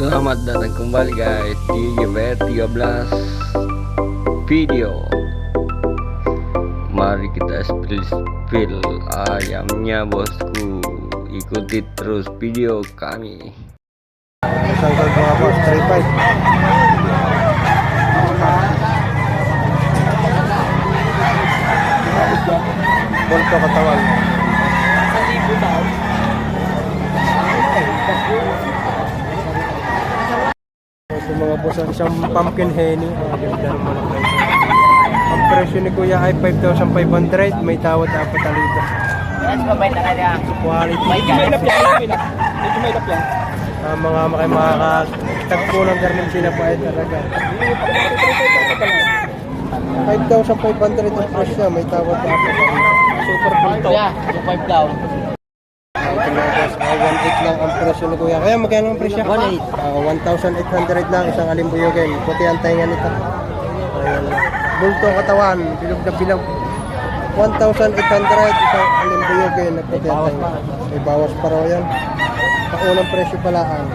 Selamat datang kembali guys di GP13 video. Mari kita spill ayamnya bosku. Ikuti terus video kami. Sangkal mga boss, 3.5 Bolto katawan. Ito mga boss, isang pumpkin henny. Ganda ng mga presyo. Ang presyo ni kuya ay 5,500. May tawad apat na libo. Quality. Mga makakatagpo ng garmin sila pa ay talaga. 5,500 ang presyo. May tawad apat na libo. Super bulto. Yeah, 2.5 daw. Ito mga boss, 1.8 lang ang presyo ni kuya. Kaya magkano ang presyo? 1.8. 1,800 lang isang alimbuyogin. Puti ang tainga nito. Ayan. Bulto katawan, bilog na bilog. 1,800 isang alimbuyogin na puti ang tainga. May bawas pa raw yan. Paunang presyo pala ang